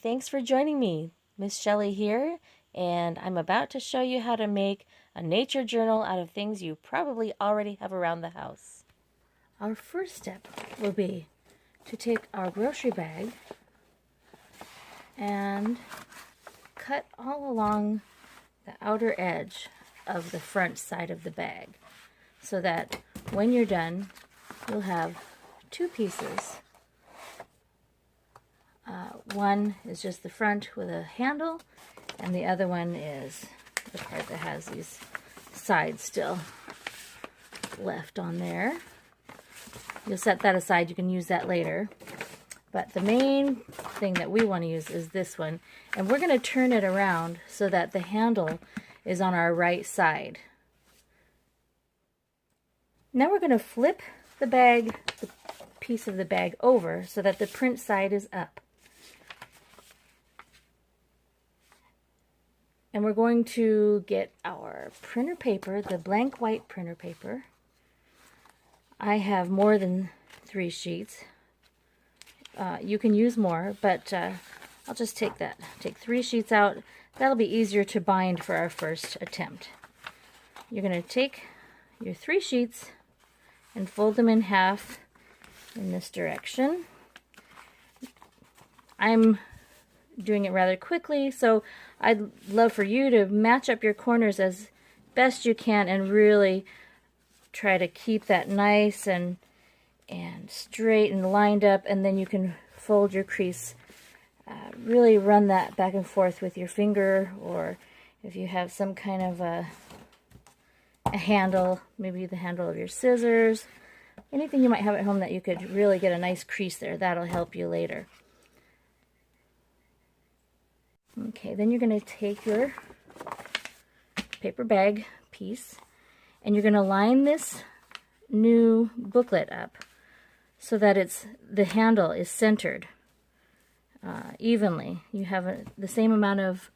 thanks for joining me. Miss Shelley here, and I'm about to show you how to make a nature journal out of things you probably already have around the house. Our first step will be to take our grocery bag and cut all along the outer edge of the front side of the bag so that when you're done, you'll have two pieces. One is just the front with a handle, and the other one is the part that has these sides still left on there. You'll set that aside, you can use that later. But the main thing that we want to use is this one, and we're going to turn it around so that the handle is on our right side. Now we're going to flip the bag, the piece of the bag over so that the print side is up. And we're going to get our printer paper, the blank white printer paper. I have more than 3 sheets. You can use more, but I'll just take 3 sheets out. That'll be easier to bind for our first attempt. You're going to take your 3 sheets and fold them in half in this direction. I'm doing it rather quickly, so I'd love for you to match up your corners as best you can and really try to keep that nice and straight and lined up, and then you can fold your crease. Really run that back and forth with your finger, or if you have some kind of a handle, maybe the handle of your scissors, anything you might have at home that you could really get a nice crease there. That'll help you later. Okay, then you're going to take your paper bag piece and you're going to line this new booklet up so that the handle is centered evenly. You have the same amount of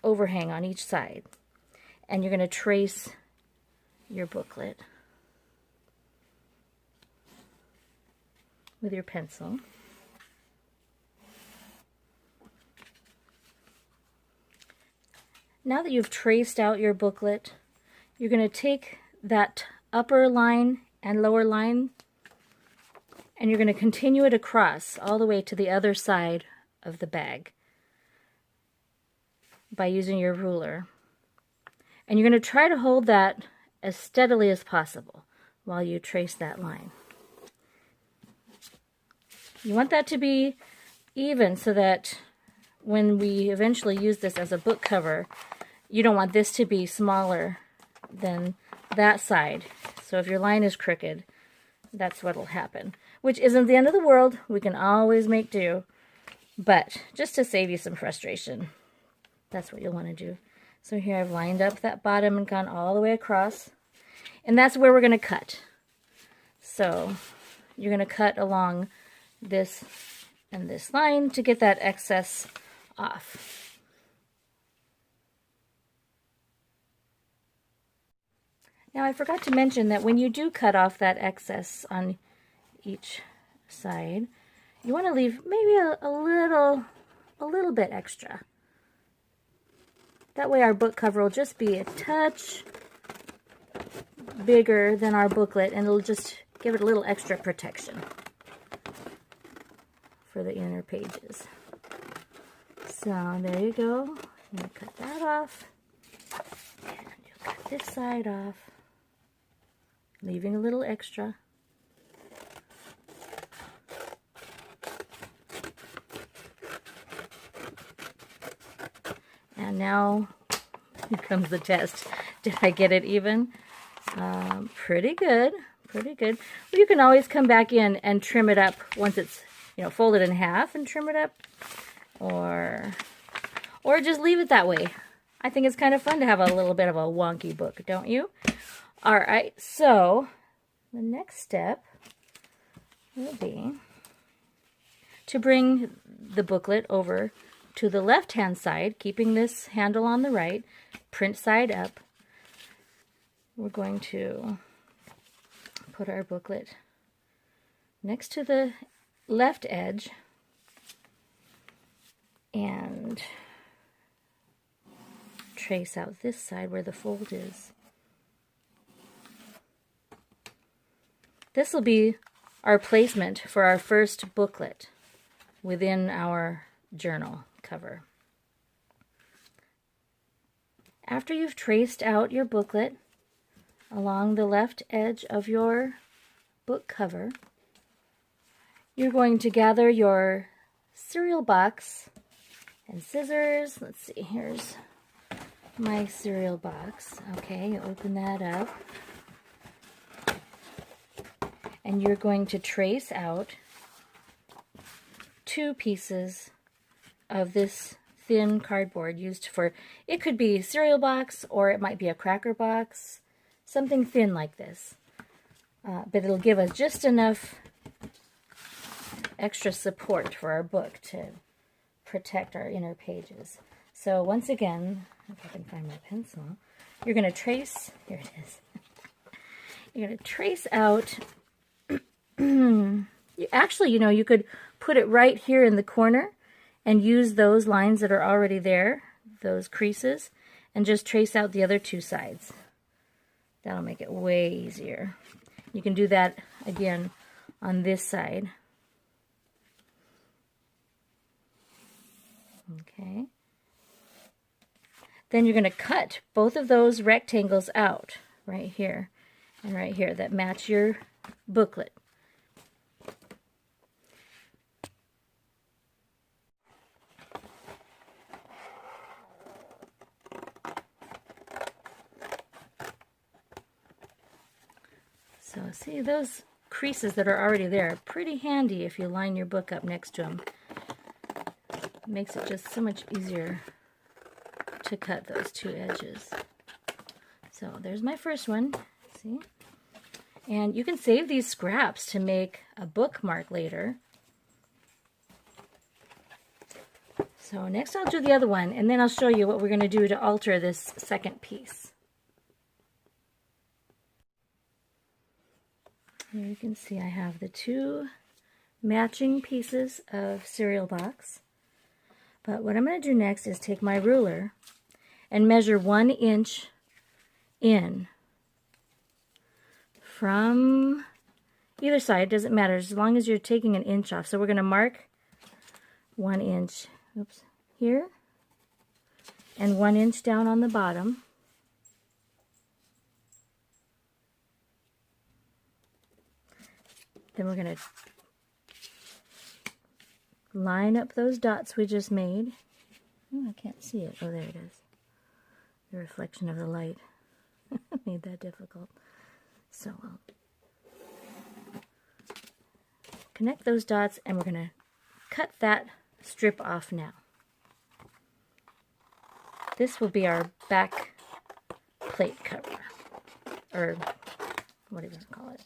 overhang on each side, and you're going to trace your booklet with your pencil. Now that you've traced out your booklet, you're going to take that upper line and lower line and you're going to continue it across all the way to the other side of the bag by using your ruler. And you're going to try to hold that as steadily as possible while you trace that line. You want that to be even so that when we eventually use this as a book cover, you don't want this to be smaller than that side. So if your line is crooked, that's what'll happen. Which isn't the end of the world. We can always make do. But just to save you some frustration, that's what you'll want to do. So here I've lined up that bottom and gone all the way across. And that's where we're going to cut. So you're going to cut along this and this line to get that excess off. Now I forgot to mention that when you do cut off that excess on each side, you want to leave maybe a little bit extra. That way our book cover will just be a touch bigger than our booklet, and it'll just give it a little extra protection for the inner pages. So there you go. I'm going to cut that off, and you'll cut this side off, leaving a little extra. And now here comes the test. Did I get it even? Pretty good, pretty good. Well, you can always come back in and trim it up once it's, folded in half and trim it up, or just leave it that way. I think it's kind of fun to have a little bit of a wonky book, don't you? All right, so the next step will be to bring the booklet over to the left-hand side, keeping this handle on the right, print side up. We're going to put our booklet next to the left edge and trace out this side where the fold is. This will be our placement for our first booklet within our journal cover. After you've traced out your booklet along the left edge of your book cover, you're going to gather your cereal box and scissors. Let's see, here's my cereal box. Okay, open that up. And you're going to trace out 2 pieces of this thin cardboard used for, it could be a cereal box or it might be a cracker box, something thin like this. But it'll give us just enough extra support for our book to protect our inner pages. So once again, if I can find my pencil, you're going to trace, here it is, you're going to trace out, actually, you know, you could put it right here in the corner and use those lines that are already there, those creases, and just trace out the other 2 sides. That'll make it way easier. You can do that again on this side. Okay. Then you're going to cut both of those rectangles out, right here and right here, that match your booklet. So see, those creases that are already there are pretty handy if you line your book up next to them. It makes it just so much easier to cut those 2 edges. So there's my first one, see? And you can save these scraps to make a bookmark later. So next I'll do the other one, and then I'll show you what we're going to do to alter this second piece. Here you can see I have the 2 matching pieces of cereal box. But what I'm going to do next is take my ruler and measure 1 inch in from either side, doesn't matter, as long as you're taking an inch off. So we're going to mark 1 inch, oops, here, and 1 inch down on the bottom. Then we're going to line up those dots we just made. Oh, I can't see it. Oh, there it is. The reflection of the light made that difficult. So I'll connect those dots, and we're going to cut that strip off now. This will be our back plate cover, or what do you want to call it?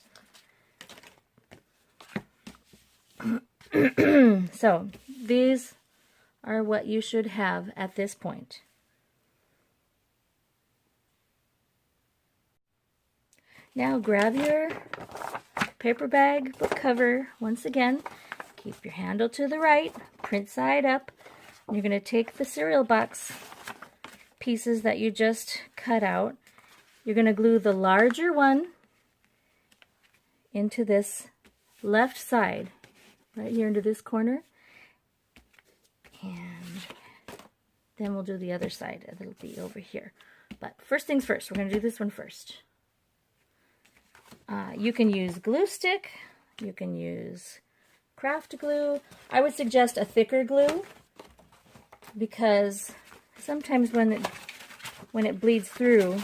So these are what you should have at this point. Now grab your paper bag book cover once again. Keep your handle to the right, print side up. And you're going to take the cereal box pieces that you just cut out. You're going to glue the larger one into this left side, right here into this corner, and then we'll do the other side. It'll be over here. But first things first, we're going to do this one first. You can use glue stick, you can use craft glue. I would suggest a thicker glue, because sometimes when it bleeds through,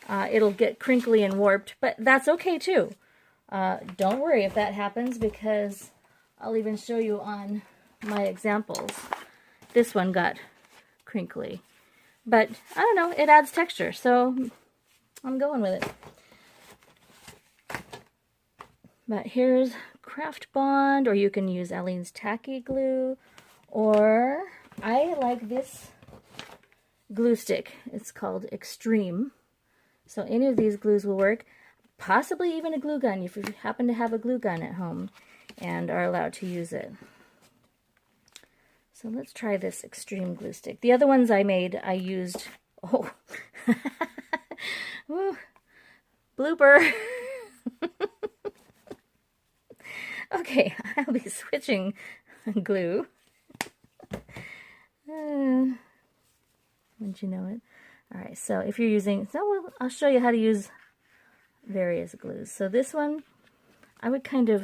it'll get crinkly and warped, but that's okay too. Don't worry if that happens, because I'll even show you on my examples. This one got crinkly, but I don't know, it adds texture, so I'm going with it. But here's Craft Bond, or you can use Aleene's Tacky Glue, or I like this glue stick. It's called Extreme. So any of these glues will work. Possibly even a glue gun if you happen to have a glue gun at home and are allowed to use it. So let's try this extreme glue stick. The other ones I made, I used, oh, Woo. Blooper. Okay, I'll be switching glue. Wouldn't you know it? All right, so if you're using, so I'll show you how to use various glues. So this one, I would kind of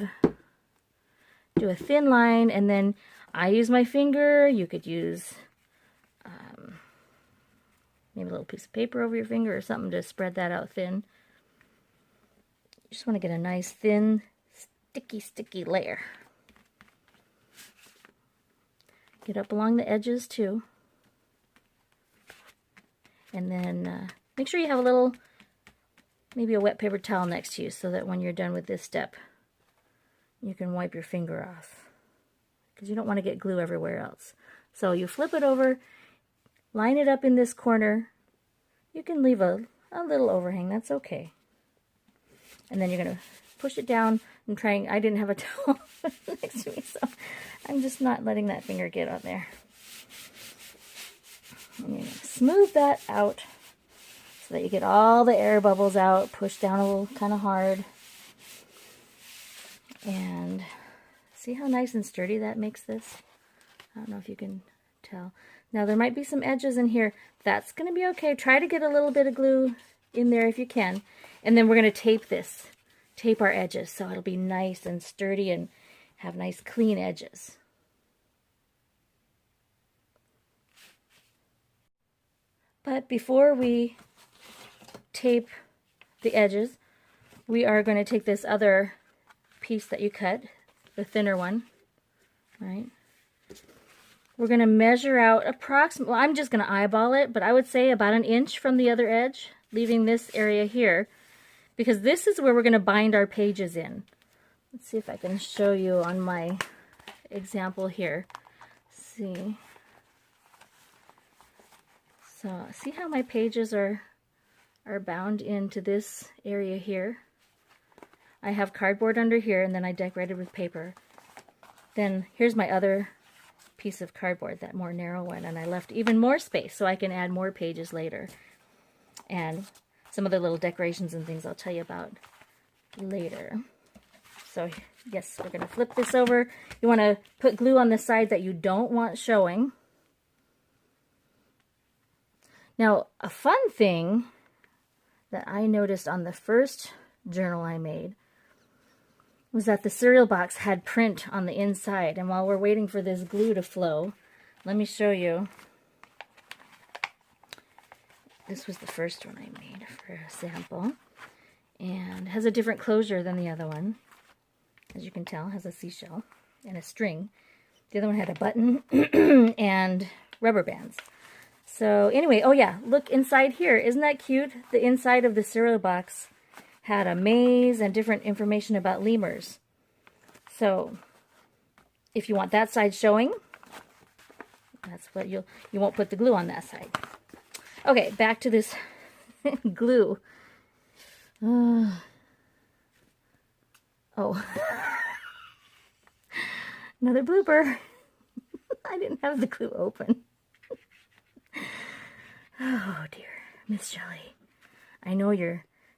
do a thin line, and then I use my finger. You could use maybe a little piece of paper over your finger or something to spread that out thin. You just want to get a nice thin, sticky layer. Get up along the edges too. And then make sure you have a little, maybe a wet paper towel next to you so that when you're done with this step, you can wipe your finger off, because you don't want to get glue everywhere else. So you flip it over, line it up in this corner. You can leave a little overhang, that's okay. And then you're going to push it down. I'm trying, I didn't have a towel next to me, so I'm just not letting that finger get on there. And you're going to smooth that out so that you get all the air bubbles out. Push down a little kind of hard. And see how nice and sturdy that makes this? I don't know if you can tell. Now there might be some edges in here. That's going to be okay. Try to get a little bit of glue in there if you can. And then we're going to tape this. Tape our edges so it'll be nice and sturdy and have nice clean edges. But before we tape the edges, we are going to take this other piece that you cut, the thinner one, right? We're going to measure out approximately, well, I'm just going to eyeball it, but I would say about 1 inch from the other edge, leaving this area here, because this is where we're going to bind our pages in. Let's see if I can show you on my example here. See. So see how my pages are bound into this area here? I have cardboard under here, and then I decorated with paper. Then here's my other piece of cardboard, that more narrow one, and I left even more space so I can add more pages later. And some other little decorations and things I'll tell you about later. So yes, we're going to flip this over. You want to put glue on the side that you don't want showing. Now, a fun thing that I noticed on the first journal I made was that the cereal box had print on the inside. And while we're waiting for this glue to flow, let me show you. This was the first one I made for a sample. And it has a different closure than the other one. As you can tell, it has a seashell and a string. The other one had a button and rubber bands. So anyway, oh yeah, look inside here. Isn't that cute? The inside of the cereal box had a maze and different information about lemurs. So if you want that side showing, that's what you won't put the glue on that side. Okay, back to this glue. Oh. Another blooper. I didn't have the glue open. Oh dear, Miss Shelley. I know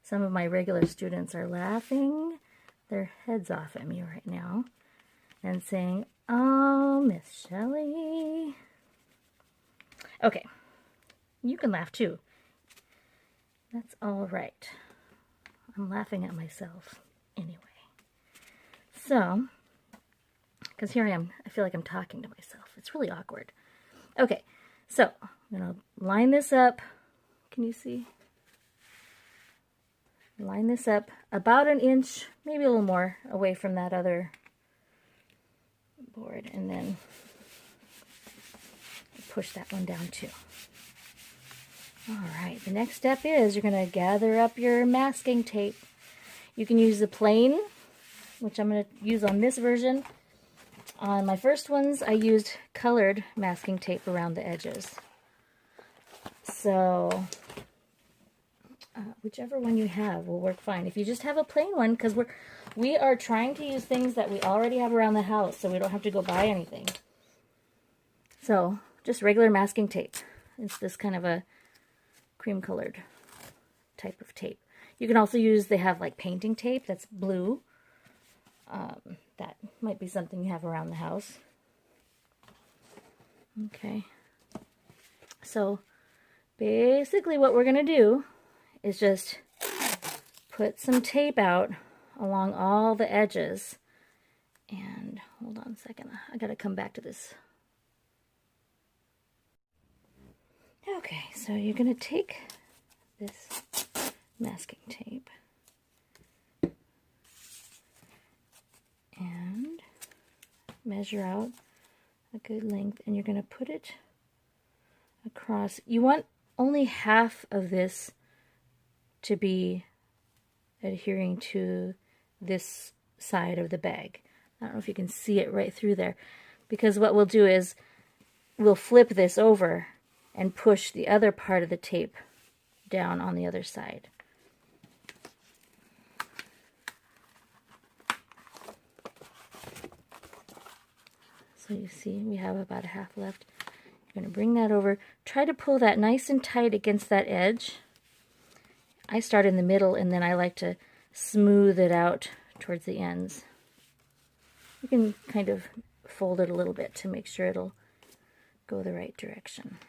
some of my regular students are laughing their heads off at me right now and saying, "Oh, Miss Shelley." Okay, you can laugh too. That's all right. I'm laughing at myself anyway. So, because here I am, I feel like I'm talking to myself. It's really awkward. Okay, so I'm going to line this up. Can you see? Line this up about 1 inch, maybe a little more, away from that other board, and then push that one down too. All right, the next step is you're going to gather up your masking tape. You can use the plain, which I'm going to use on this version. On my first ones, I used colored masking tape around the edges. So whichever one you have will work fine. If you just have a plain one, because we are trying to use things that we already have around the house, so we don't have to go buy anything. So just regular masking tape. It's this kind of a cream colored type of tape. You can also use, they have like painting tape that's blue. That might be something you have around the house. Okay. So basically what we're going to do is just put some tape out along all the edges. And hold on a second, I got to come back to this. Okay, so you're going to take this masking tape and measure out a good length, and you're going to put it across. You want only half of this to be adhering to this side of the bag. I don't know if you can see it right through there, because what we'll do is we'll flip this over and push the other part of the tape down on the other side. So you see we have about a half left. You're going to bring that over. Try to pull that nice and tight against that edge. I start in the middle and then I like to smooth it out towards the ends. You can kind of fold it a little bit to make sure it'll go the right direction.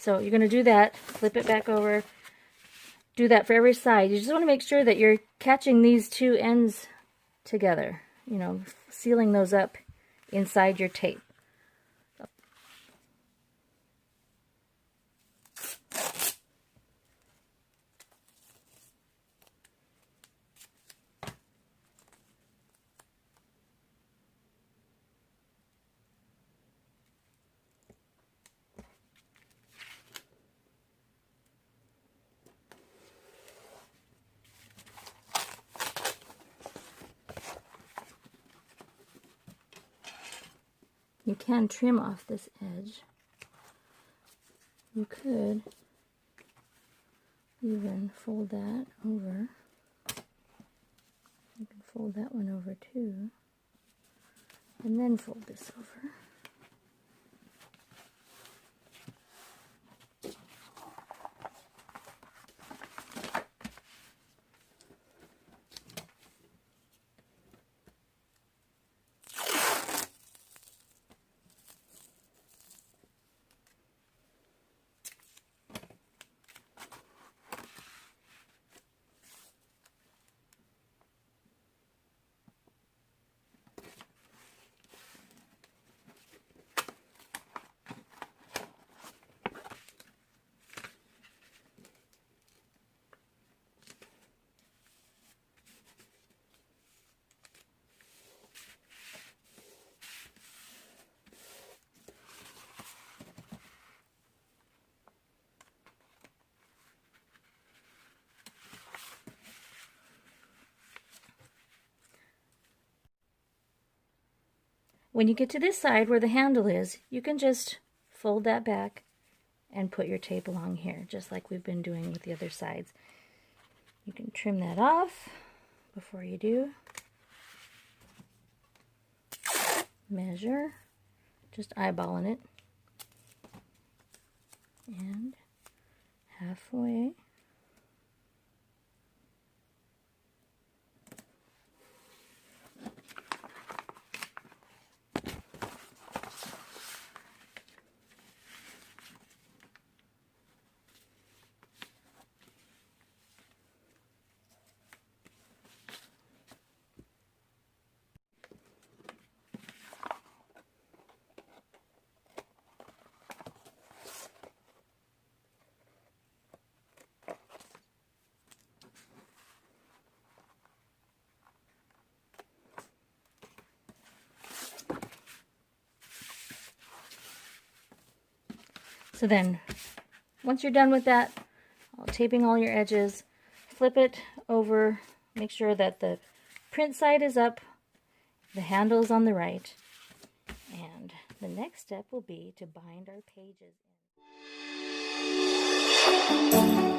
So you're going to do that, flip it back over, do that for every side. You just want to make sure that you're catching these two ends together, you know, sealing those up inside your tape. You can trim off this edge. You could even fold that over. You can fold that one over too, and then fold this over. When you get to this side where the handle is, you can just fold that back and put your tape along here, just like we've been doing with the other sides. You can trim that off before you do. Measure, just eyeballing it. And halfway. So then, once you're done with that, taping all your edges, flip it over, make sure that the print side is up, the handle is on the right, and the next step will be to bind our pages in.